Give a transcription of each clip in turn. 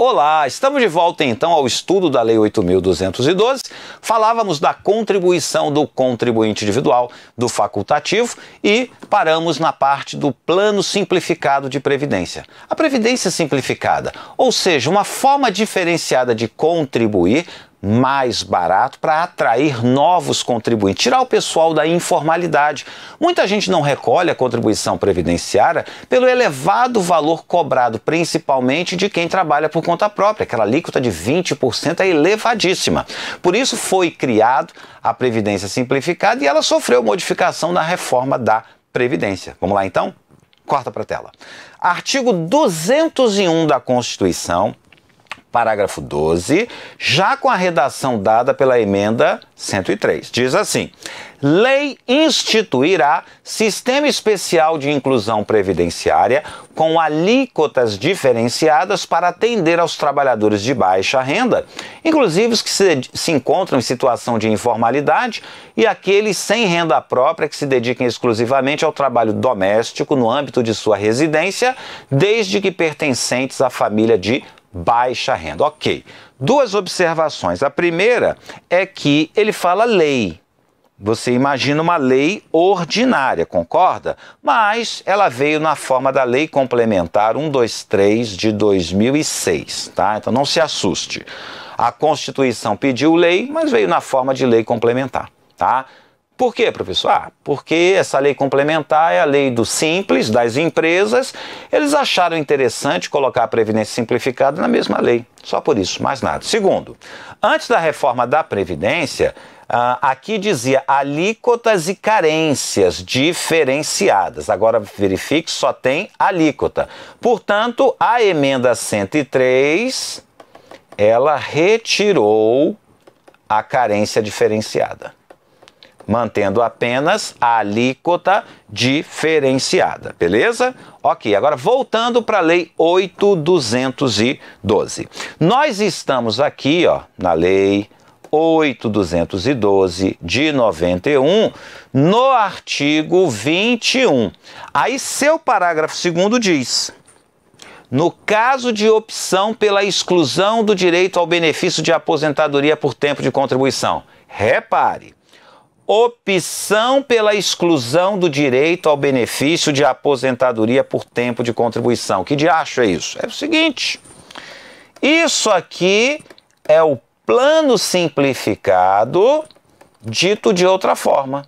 Olá, estamos de volta então ao estudo da Lei 8.212. Falávamos da contribuição do contribuinte individual, do facultativo e paramos na parte do plano simplificado de previdência. A previdência simplificada, ou seja, uma forma diferenciada de contribuir mais barato para atrair novos contribuintes, tirar o pessoal da informalidade. Muita gente não recolhe a contribuição previdenciária pelo elevado valor cobrado, principalmente de quem trabalha por conta própria. Aquela alíquota de 20% é elevadíssima. Por isso foi criado a Previdência Simplificada e ela sofreu modificação na reforma da Previdência. Vamos lá então? Corta para a tela. Artigo 201 da Constituição, parágrafo 12, já com a redação dada pela emenda 103. Diz assim: lei instituirá sistema especial de inclusão previdenciária com alíquotas diferenciadas para atender aos trabalhadores de baixa renda, inclusive os que se encontram em situação de informalidade e aqueles sem renda própria que se dediquem exclusivamente ao trabalho doméstico no âmbito de sua residência, desde que pertencentes à família de baixa renda. Ok. Duas observações. A primeira é que ele fala lei. Você imagina uma lei ordinária, concorda? Mas ela veio na forma da Lei Complementar 123 de 2006, tá? Então não se assuste. A Constituição pediu lei, mas veio na forma de lei complementar, tá? Por quê, professor? Porque essa lei complementar é a lei do simples, das empresas. Eles acharam interessante colocar a Previdência Simplificada na mesma lei. Só por isso, mais nada. Segundo, antes da reforma da Previdência, aqui dizia alíquotas e carências diferenciadas. Agora verifique, só tem alíquota. Portanto, a emenda 103, ela retirou a carência diferenciada, mantendo apenas a alíquota diferenciada, beleza? Ok, agora voltando para a Lei 8.212. Nós estamos aqui, ó, na Lei 8.212 de 91, no artigo 21. Aí seu parágrafo 2º diz: no caso de opção pela exclusão do direito ao benefício de aposentadoria por tempo de contribuição. Repare, opção pela exclusão do direito ao benefício de aposentadoria por tempo de contribuição. Que diacho é isso? É o seguinte, isso aqui é o plano simplificado dito de outra forma.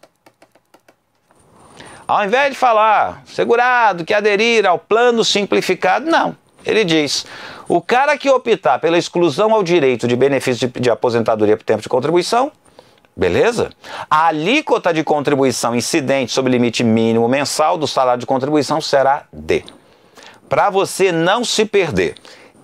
Ao invés de falar segurado que aderir ao plano simplificado, não. Ele diz: o cara que optar pela exclusão ao direito de benefício de aposentadoria por tempo de contribuição, beleza? A alíquota de contribuição incidente sobre o limite mínimo mensal do salário de contribuição será D. Para você não se perder,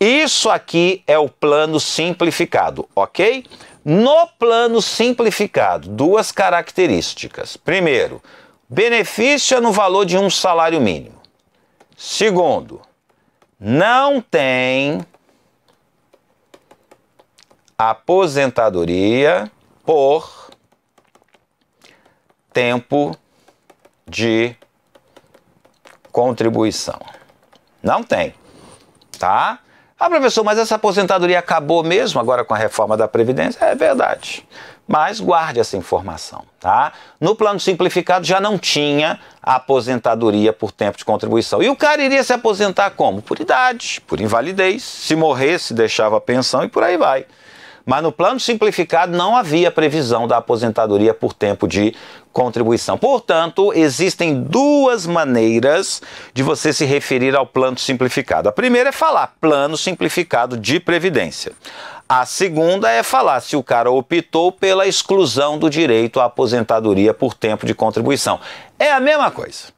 isso aqui é o plano simplificado, ok? No plano simplificado, duas características. Primeiro, benefício é no valor de um salário mínimo. Segundo, não tem aposentadoria por tempo de contribuição. Não tem, tá? Ah, professor, mas essa aposentadoria acabou mesmo agora com a reforma da Previdência? É verdade, mas guarde essa informação, tá? No plano simplificado já não tinha aposentadoria por tempo de contribuição. E o cara iria se aposentar como? Por idade, por invalidez, se morresse deixava a pensão e por aí vai. Mas no plano simplificado não havia previsão da aposentadoria por tempo de contribuição. Portanto, existem duas maneiras de você se referir ao plano simplificado. A primeira é falar plano simplificado de previdência. A segunda é falar se o cara optou pela exclusão do direito à aposentadoria por tempo de contribuição. É a mesma coisa.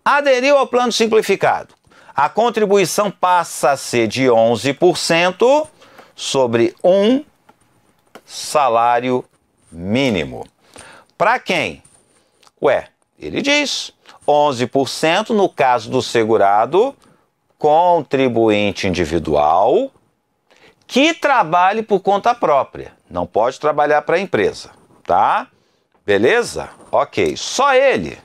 Aderiu ao plano simplificado. A contribuição passa a ser de 11% sobre um salário mínimo. Para quem? Ué, ele diz 11% no caso do segurado contribuinte individual que trabalhe por conta própria. Não pode trabalhar para a empresa, tá? Beleza? Ok, só ele.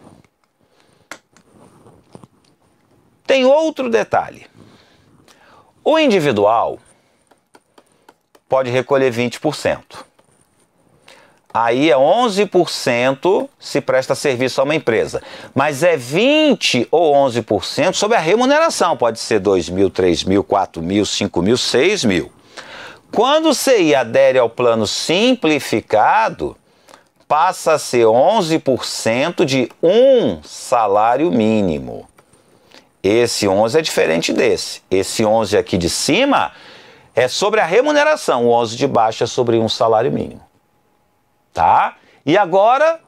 Tem outro detalhe. O individual pode recolher 20%. Aí é 11% se presta serviço a uma empresa. Mas é 20% ou 11% sobre a remuneração. Pode ser 2 mil, 3 mil, 4 mil, 5 mil, 6 mil. Quando o CI adere ao plano simplificado, passa a ser 11% de um salário mínimo. Esse 11 é diferente desse. Esse 11 aqui de cima é sobre a remuneração. O 11 de baixo é sobre um salário mínimo. Tá? E agora,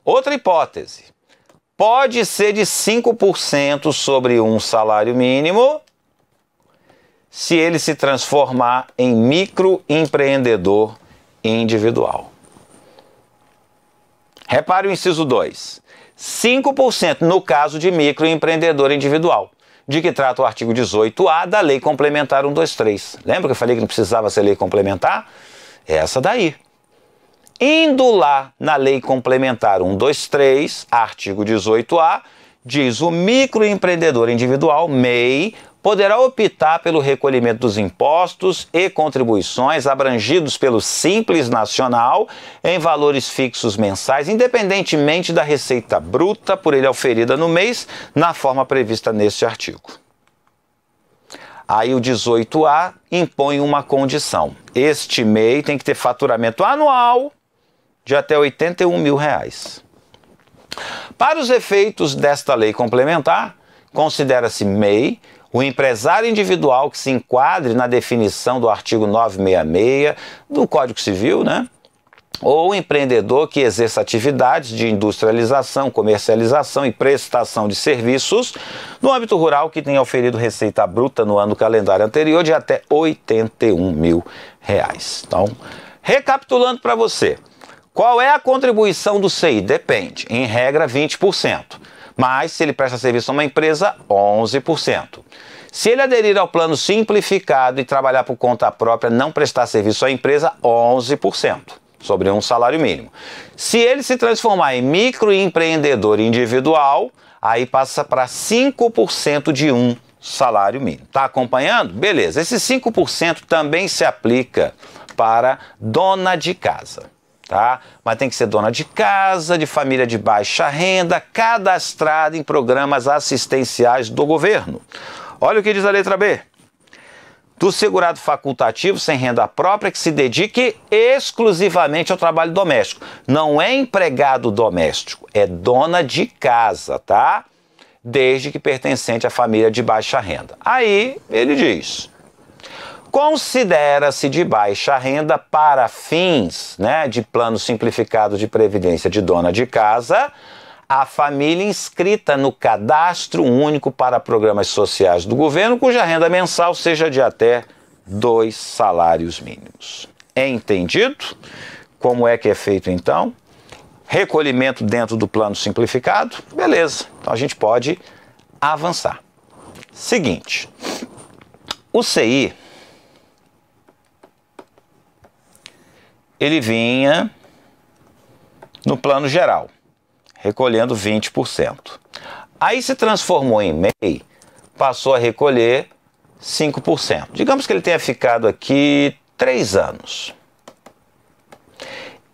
outra hipótese. Pode ser de 5% sobre um salário mínimo se ele se transformar em microempreendedor individual. Repare o inciso 2. 5% no caso de microempreendedor individual, de que trata o artigo 18A da Lei Complementar 123. Lembra que eu falei que não precisava ser lei complementar? É essa daí. Indo lá na Lei Complementar 123, artigo 18A, diz o microempreendedor individual, MEI, poderá optar pelo recolhimento dos impostos e contribuições abrangidos pelo Simples Nacional em valores fixos mensais, independentemente da receita bruta por ele auferida no mês, na forma prevista neste artigo. Aí o 18A impõe uma condição. Este MEI tem que ter faturamento anual de até R$ 81 mil. Para os efeitos desta lei complementar, considera-se MEI o empresário individual que se enquadre na definição do artigo 966 do Código Civil, né? Ou empreendedor que exerça atividades de industrialização, comercialização e prestação de serviços no âmbito rural que tenha oferido receita bruta no ano calendário anterior de até R$ 81 mil. Então, recapitulando para você, qual é a contribuição do CI? Depende, em regra 20%, mas se ele presta serviço a uma empresa, 11%. Se ele aderir ao plano simplificado e trabalhar por conta própria, não prestar serviço à empresa, 11%. Sobre um salário mínimo. Se ele se transformar em microempreendedor individual, aí passa para 5% de um salário mínimo. Tá acompanhando? Beleza. Esse 5% também se aplica para dona de casa, tá? Mas tem que ser dona de casa, de família de baixa renda, cadastrada em programas assistenciais do governo. Olha o que diz a letra B. Do segurado facultativo sem renda própria que se dedique exclusivamente ao trabalho doméstico. Não é empregado doméstico, é dona de casa, tá? Desde que pertencente à família de baixa renda. Aí ele diz: considera-se de baixa renda para fins, né, de plano simplificado de previdência de dona de casa a família inscrita no Cadastro Único para Programas Sociais do Governo, cuja renda mensal seja de até 2 salários mínimos. É entendido? Como é que é feito então? Recolhimento dentro do plano simplificado? Beleza, então a gente pode avançar. Seguinte, o CI, ele vinha no plano geral, recolhendo 20%. Aí se transformou em MEI, passou a recolher 5%. Digamos que ele tenha ficado aqui 3 anos.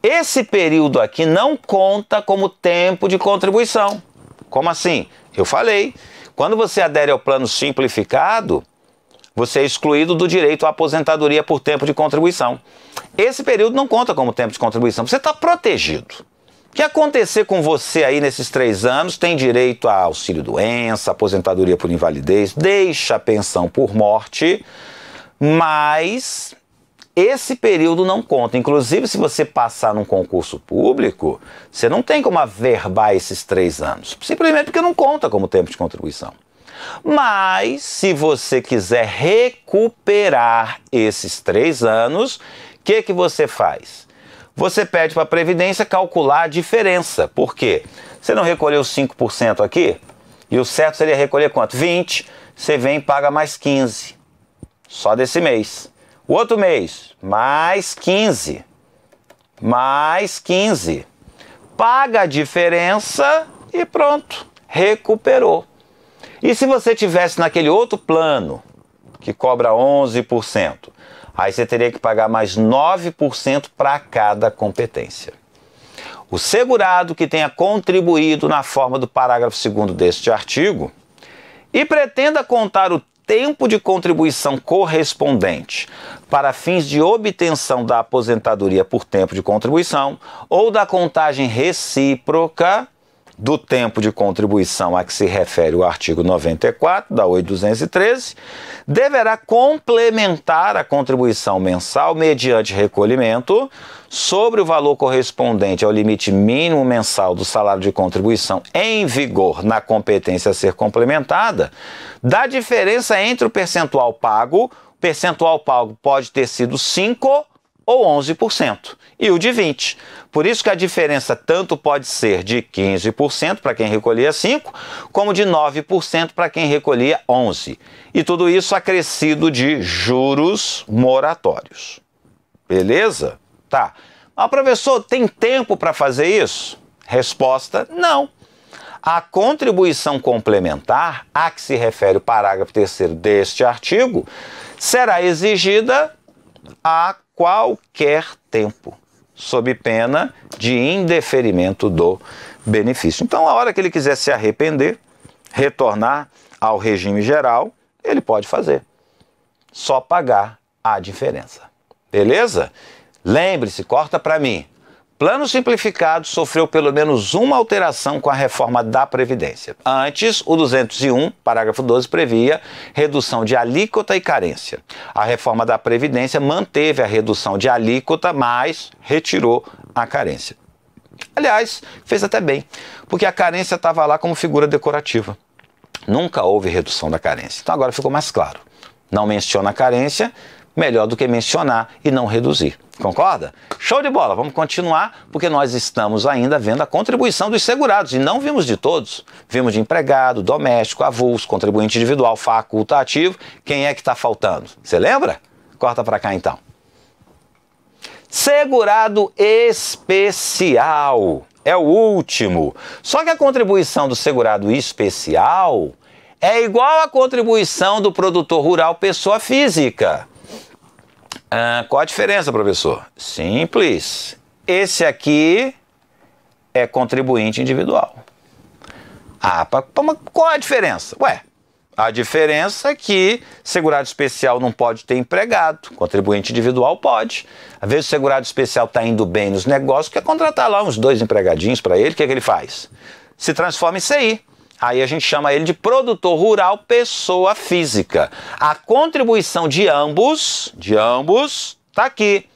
Esse período aqui não conta como tempo de contribuição. Como assim? Eu falei, quando você adere ao plano simplificado, você é excluído do direito à aposentadoria por tempo de contribuição. Esse período não conta como tempo de contribuição, você está protegido. O que acontecer com você aí nesses 3 anos, tem direito a auxílio-doença, aposentadoria por invalidez, deixa a pensão por morte, mas esse período não conta. Inclusive, se você passar num concurso público, você não tem como averbar esses 3 anos, simplesmente porque não conta como tempo de contribuição. Mas, se você quiser recuperar esses 3 anos, o que você faz? Você pede para a Previdência calcular a diferença. Por quê? Você não recolheu 5% aqui? E o certo seria recolher quanto? 20%. Você vem e paga mais 15%. Só desse mês. O outro mês, mais 15%. Mais 15%. Paga a diferença e pronto. Recuperou. E se você tivesse naquele outro plano, que cobra 11%, Aí você teria que pagar mais 9% para cada competência. O segurado que tenha contribuído na forma do parágrafo 2º deste artigo e pretenda contar o tempo de contribuição correspondente para fins de obtenção da aposentadoria por tempo de contribuição ou da contagem recíproca do tempo de contribuição a que se refere o artigo 94 da 8.213, deverá complementar a contribuição mensal mediante recolhimento sobre o valor correspondente ao limite mínimo mensal do salário de contribuição em vigor na competência a ser complementada, da diferença entre o percentual pago pode ter sido 5% ou 11%, e o de 20%. Por isso que a diferença tanto pode ser de 15% para quem recolhia 5%, como de 9% para quem recolhia 11%. E tudo isso acrescido de juros moratórios. Beleza? Tá. Mas, professor, tem tempo para fazer isso? Resposta, não. A contribuição complementar, a que se refere o parágrafo 3º deste artigo, será exigida a qualquer tempo, sob pena de indeferimento do benefício. Então, a hora que ele quiser se arrepender, retornar ao regime geral, ele pode fazer. Só pagar a diferença. Beleza? Lembre-se, corta para mim. Plano Simplificado sofreu pelo menos uma alteração com a reforma da Previdência. Antes, o 201, parágrafo 12, previa redução de alíquota e carência. A reforma da Previdência manteve a redução de alíquota, mas retirou a carência. Aliás, fez até bem, porque a carência estava lá como figura decorativa. Nunca houve redução da carência. Então agora ficou mais claro. Não menciona a carência, melhor do que mencionar e não reduzir. Concorda? Show de bola! Vamos continuar, porque nós estamos ainda vendo a contribuição dos segurados, e não vimos de todos. Vimos de empregado, doméstico, avulso, contribuinte individual, facultativo. Quem é que está faltando? Você lembra? Corta para cá então. Segurado especial é o último. Só que a contribuição do segurado especial é igual à contribuição do produtor rural pessoa física. Qual a diferença, professor? Simples. Esse aqui é contribuinte individual. Qual a diferença? A diferença é que segurado especial não pode ter empregado, contribuinte individual pode. Às vezes o segurado especial está indo bem nos negócios, quer contratar lá uns 2 empregadinhos para ele, o que ele faz? Se transforma em CI. Aí a gente chama ele de produtor rural pessoa física. A contribuição de ambos está aqui.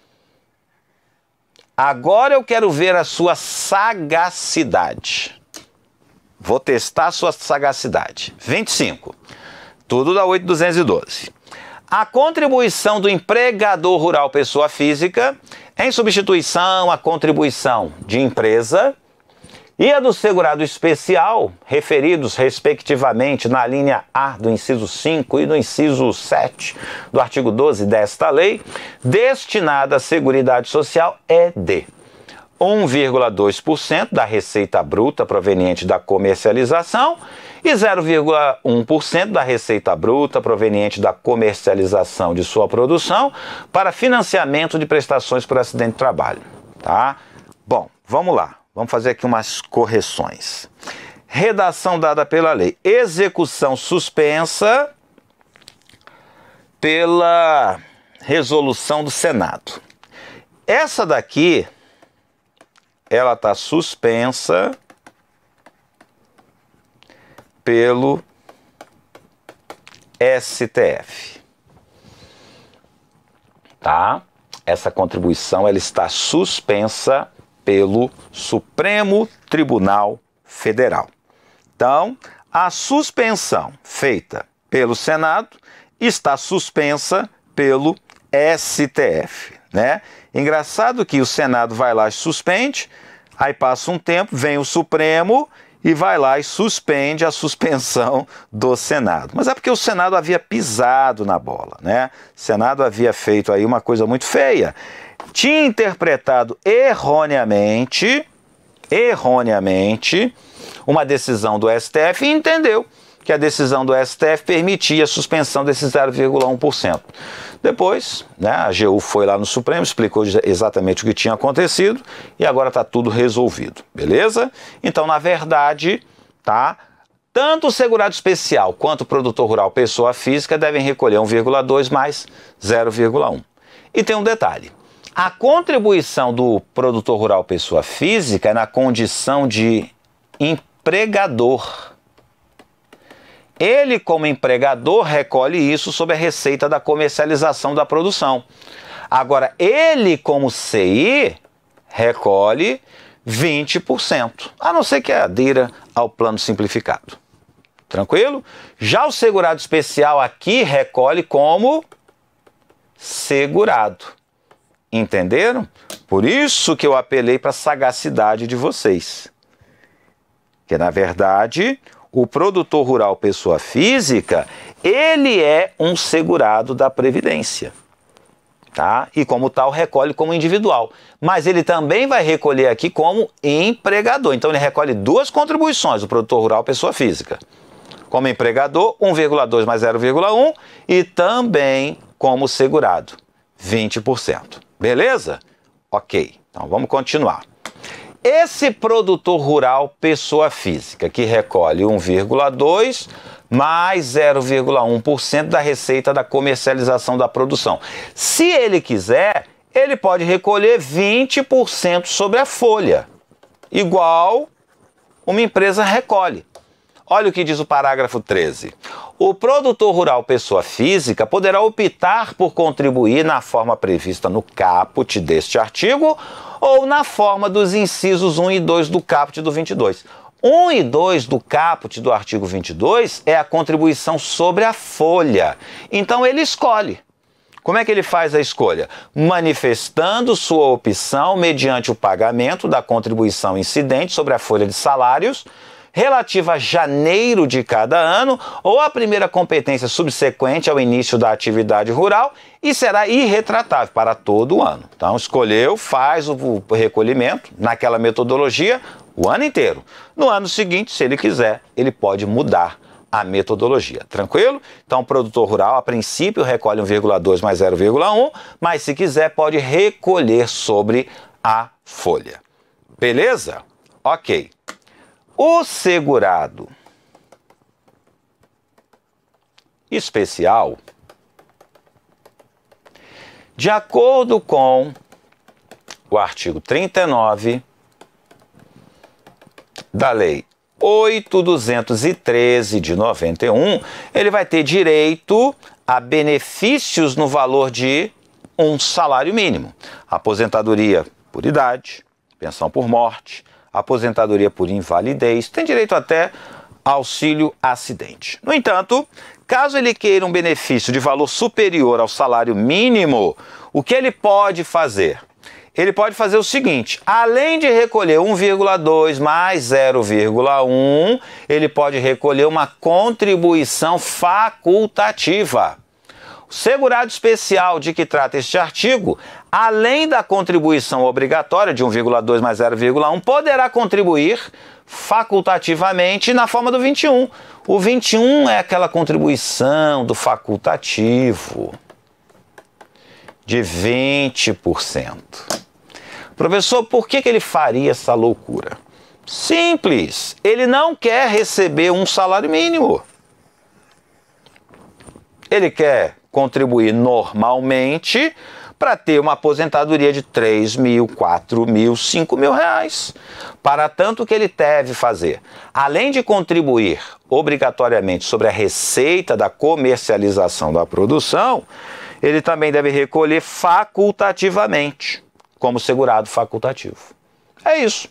Agora eu quero ver a sua sagacidade. Vou testar a sua sagacidade. 25. Tudo da 8.212. A contribuição do empregador rural pessoa física em substituição à contribuição de empresa e a do segurado especial, referidos respectivamente na linha A do inciso 5 e no inciso 7 do artigo 12 desta lei, destinada à Seguridade Social é de 1,2% da receita bruta proveniente da comercialização e 0,1% da receita bruta proveniente da comercialização de sua produção para financiamento de prestações por acidente de trabalho. Tá? Bom, vamos lá. Vamos fazer aqui umas correções. Redação dada pela lei. Execução suspensa pela resolução do Senado. Essa daqui, ela está suspensa pelo STF. Tá? Essa contribuição, ela está suspensa pelo Supremo Tribunal Federal. Então, a suspensão feita pelo Senado está suspensa pelo STF, né? Engraçado que o Senado vai lá e suspende, aí passa um tempo, vem o Supremo e vai lá e suspende a suspensão do Senado. Mas é porque o Senado havia pisado na bola, né? O Senado havia feito aí uma coisa muito feia. Tinha interpretado erroneamente uma decisão do STF e entendeu que a decisão do STF permitia a suspensão desse 0,1%. Depois, né, a AGU foi lá no Supremo, explicou exatamente o que tinha acontecido e agora está tudo resolvido, beleza? Então, na verdade, tá? Tanto o segurado especial quanto o produtor rural pessoa física devem recolher 1,2 mais 0,1. E tem um detalhe. A contribuição do produtor rural pessoa física é na condição de empregador. Ele, como empregador, recolhe isso sob a receita da comercialização da produção. Agora, ele, como CI, recolhe 20%, a não ser que adira ao plano simplificado. Tranquilo? Já o segurado especial aqui recolhe como segurado. Entenderam? Por isso que eu apelei para a sagacidade de vocês. Que, na verdade, o produtor rural pessoa física, ele é um segurado da Previdência. Tá? E como tal, recolhe como individual. Mas ele também vai recolher aqui como empregador. Então, ele recolhe duas contribuições, o produtor rural pessoa física. Como empregador, 1,2 mais 0,1 e também como segurado, 20%. Beleza? Ok, então vamos continuar. Esse produtor rural pessoa física que recolhe 1,2 mais 0,1% da receita da comercialização da produção. Se ele quiser, ele pode recolher 20% sobre a folha, igual uma empresa recolhe. Olha o que diz o parágrafo 13. O produtor rural pessoa física poderá optar por contribuir na forma prevista no caput deste artigo ou na forma dos incisos 1 e 2 do caput do 22. 1 e 2 do caput do artigo 22 é a contribuição sobre a folha. Então ele escolhe. Como é que ele faz a escolha? Manifestando sua opção mediante o pagamento da contribuição incidente sobre a folha de salários relativa a janeiro de cada ano ou a primeira competência subsequente ao início da atividade rural e será irretratável para todo o ano. Então, escolheu, faz o recolhimento naquela metodologia o ano inteiro. No ano seguinte, se ele quiser, ele pode mudar a metodologia. Tranquilo? Então, o produtor rural, a princípio, recolhe 1,2 mais 0,1, mas se quiser, pode recolher sobre a folha. Beleza? Ok. O segurado especial, de acordo com o artigo 39 da Lei 8.213 de 91, ele vai ter direito a benefícios no valor de um salário mínimo. Aposentadoria por idade, pensão por morte, aposentadoria por invalidez, tem direito até auxílio acidente. No entanto, caso ele queira um benefício de valor superior ao salário mínimo, o que ele pode fazer? Ele pode fazer o seguinte, além de recolher 1,2 mais 0,1, ele pode recolher uma contribuição facultativa. O segurado especial de que trata este artigo, além da contribuição obrigatória de 1,2 mais 0,1, poderá contribuir facultativamente na forma do 21. O 21 é aquela contribuição do facultativo de 20%. Professor, por que ele faria essa loucura? Simples, ele não quer receber um salário mínimo. Ele quer contribuir normalmente para ter uma aposentadoria de 3 mil, 4 mil, 5 mil reais. Para tanto, o que ele deve fazer? Além de contribuir obrigatoriamente sobre a receita da comercialização da produção, ele também deve recolher facultativamente, como segurado facultativo. É isso.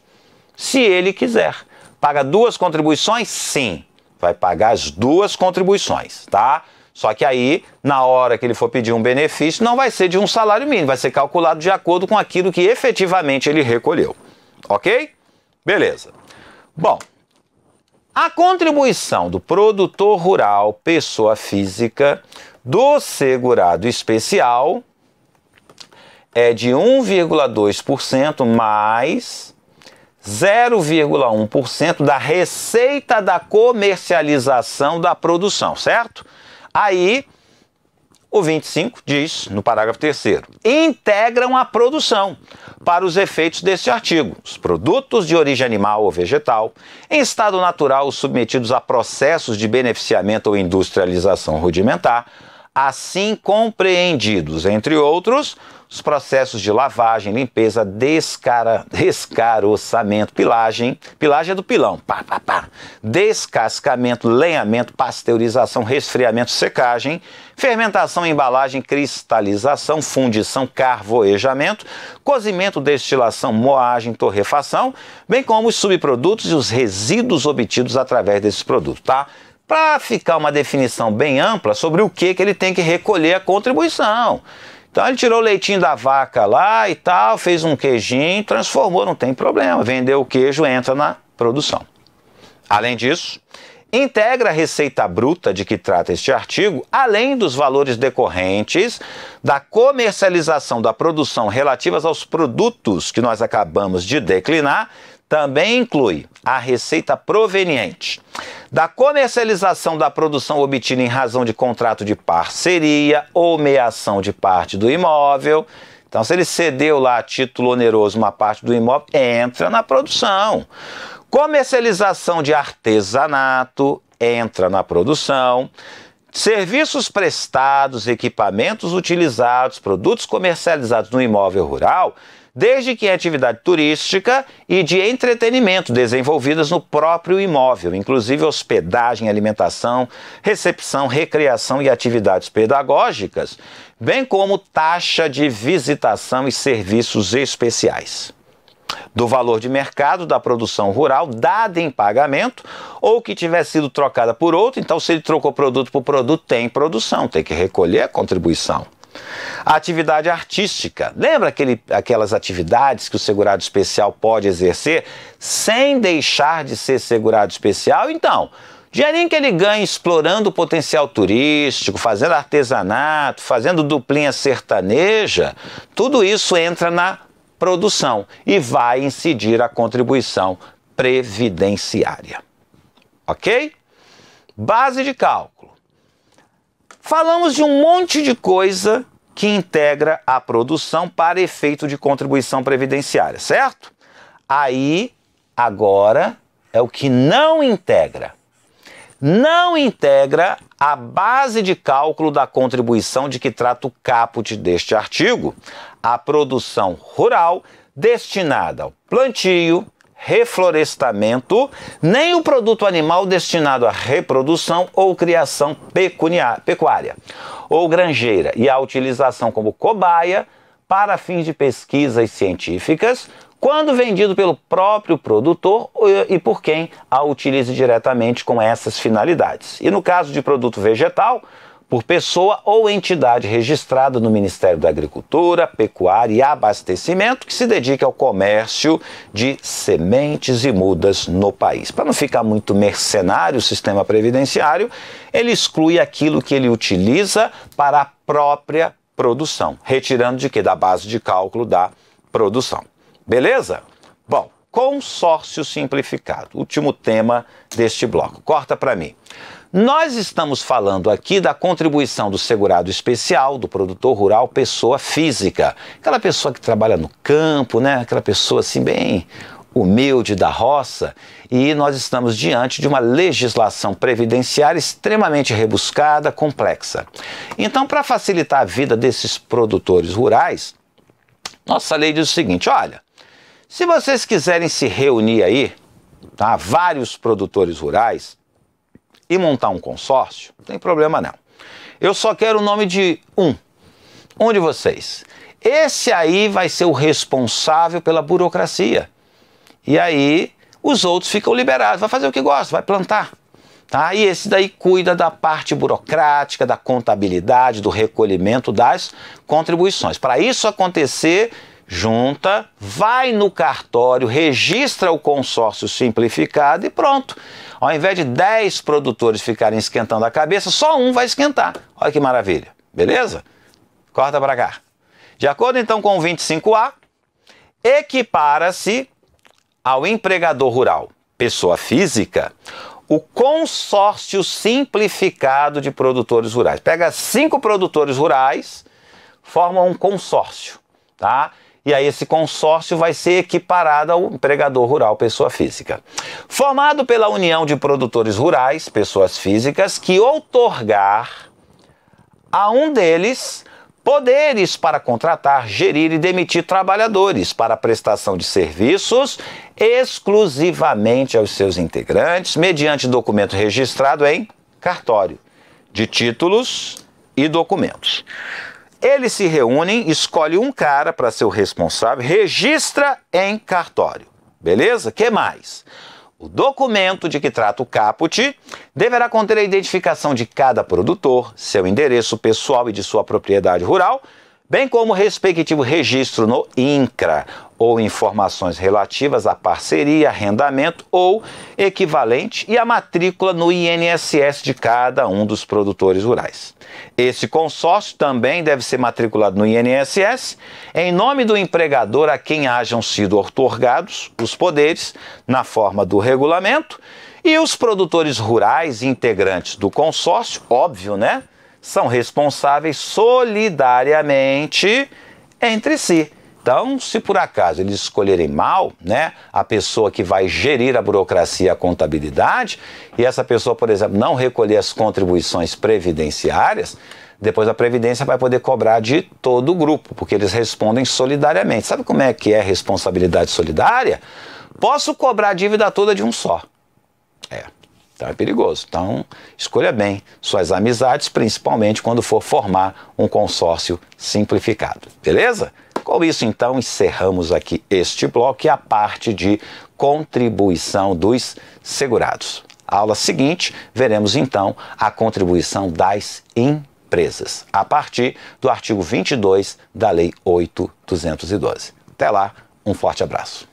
Se ele quiser. Paga duas contribuições? Sim. Vai pagar as duas contribuições, tá? Só que aí, na hora que ele for pedir um benefício, não vai ser de um salário mínimo, vai ser calculado de acordo com aquilo que efetivamente ele recolheu. Ok? Beleza. Bom, a contribuição do produtor rural, pessoa física, do segurado especial é de 1,2% mais 0,1% da receita da comercialização da produção, certo? Aí, o 25 diz, no parágrafo 3º, integram a produção para os efeitos deste artigo. Os produtos de origem animal ou vegetal, em estado natural submetidos a processos de beneficiamento ou industrialização rudimentar, assim compreendidos, entre outros, os processos de lavagem, limpeza, descaroçamento, pilagem é do pilão, descascamento, lenhamento, pasteurização, resfriamento, secagem, fermentação, embalagem, cristalização, fundição, carvoejamento, cozimento, destilação, moagem, torrefação, bem como os subprodutos e os resíduos obtidos através desses produtos, tá? Para ficar uma definição bem ampla sobre o que ele tem que recolher a contribuição. Então ele tirou o leitinho da vaca lá e tal, fez um queijinho, transformou, não tem problema. Vendeu o queijo, entra na produção. Além disso, integra a receita bruta de que trata este artigo, além dos valores decorrentes da comercialização da produção relativas aos produtos que nós acabamos de declinar, também inclui a receita proveniente da comercialização da produção obtida em razão de contrato de parceria ou meação de parte do imóvel. Então, se ele cedeu lá a título oneroso uma parte do imóvel, entra na produção. Comercialização de artesanato, entra na produção. Serviços prestados, equipamentos utilizados, produtos comercializados no imóvel rural, desde que em atividade turística e de entretenimento desenvolvidas no próprio imóvel, inclusive hospedagem, alimentação, recepção, recreação e atividades pedagógicas, bem como taxa de visitação e serviços especiais. Do valor de mercado da produção rural dada em pagamento ou que tiver sido trocada por outro, então se ele trocou produto por produto, tem produção, tem que recolher a contribuição. A atividade artística, lembra aquelas atividades que o segurado especial pode exercer sem deixar de ser segurado especial? Então, dinheirinho que ele ganha explorando o potencial turístico, fazendo artesanato, fazendo duplinha sertaneja, tudo isso entra na produção e vai incidir a contribuição previdenciária. Ok? Base de cálculo. Falamos de um monte de coisa que integra a produção para efeito de contribuição previdenciária, certo? Aí, agora, é o que não integra. Não integra a base de cálculo da contribuição de que trata o caput deste artigo, a produção rural destinada ao plantio, reflorestamento, nem o produto animal destinado à reprodução ou criação pecuária ou granjeira e à utilização como cobaia para fins de pesquisas científicas, quando vendido pelo próprio produtor e por quem a utilize diretamente com essas finalidades. E no caso de produto vegetal, por pessoa ou entidade registrada no Ministério da Agricultura, Pecuária e Abastecimento que se dedique ao comércio de sementes e mudas no país. Para não ficar muito mercenário o sistema previdenciário, ele exclui aquilo que ele utiliza para a própria produção, retirando de quê? Da base de cálculo da produção. Beleza? Bom, consórcio simplificado, último tema deste bloco. Corta para mim. Nós estamos falando aqui da contribuição do segurado especial, do produtor rural, pessoa física. Aquela pessoa que trabalha no campo, né? Aquela pessoa assim bem humilde da roça. E nós estamos diante de uma legislação previdenciária extremamente rebuscada, complexa. Então, para facilitar a vida desses produtores rurais, nossa lei diz o seguinte, olha, se vocês quiserem se reunir aí, tá, vários produtores rurais, e montar um consórcio, não tem problema não. Eu só quero o nome de um de vocês. Esse aí vai ser o responsável pela burocracia. E aí os outros ficam liberados, vai fazer o que gosta, vai plantar. Tá? E esse daí cuida da parte burocrática, da contabilidade, do recolhimento das contribuições. Para isso acontecer, junta, vai no cartório, registra o consórcio simplificado e pronto. Ao invés de 10 produtores ficarem esquentando a cabeça, só um vai esquentar. Olha que maravilha, beleza? Corta para cá. De acordo então com o 25A, equipara-se ao empregador rural, pessoa física, o consórcio simplificado de produtores rurais. Pega 5 produtores rurais, formam um consórcio, tá? E aí esse consórcio vai ser equiparado ao empregador rural, pessoa física. Formado pela união de produtores rurais, pessoas físicas, que outorgar a um deles poderes para contratar, gerir e demitir trabalhadores para a prestação de serviços exclusivamente aos seus integrantes, mediante documento registrado em cartório de títulos e documentos. Eles se reúnem, escolhe um cara para ser o responsável, registra em cartório. Beleza? Que mais? O documento de que trata o caput deverá conter a identificação de cada produtor, seu endereço pessoal e de sua propriedade rural, bem como o respectivo registro no INCRA, ou informações relativas à parceria, arrendamento ou equivalente, e a matrícula no INSS de cada um dos produtores rurais. Esse consórcio também deve ser matriculado no INSS em nome do empregador a quem hajam sido outorgados os poderes na forma do regulamento, e os produtores rurais integrantes do consórcio, óbvio, né, são responsáveis solidariamente entre si. Então, se por acaso eles escolherem mal, né, a pessoa que vai gerir a burocracia e a contabilidade, e essa pessoa, por exemplo, não recolher as contribuições previdenciárias, depois a Previdência vai poder cobrar de todo o grupo, porque eles respondem solidariamente. Sabe como é que é responsabilidade solidária? Posso cobrar a dívida toda de um só. Então é perigoso. Então, escolha bem suas amizades, principalmente quando for formar um consórcio simplificado. Beleza? Com isso, então, encerramos aqui este bloco e a parte de contribuição dos segurados. Aula seguinte, veremos, então, a contribuição das empresas, a partir do artigo 22 da Lei 8.212. Até lá, um forte abraço.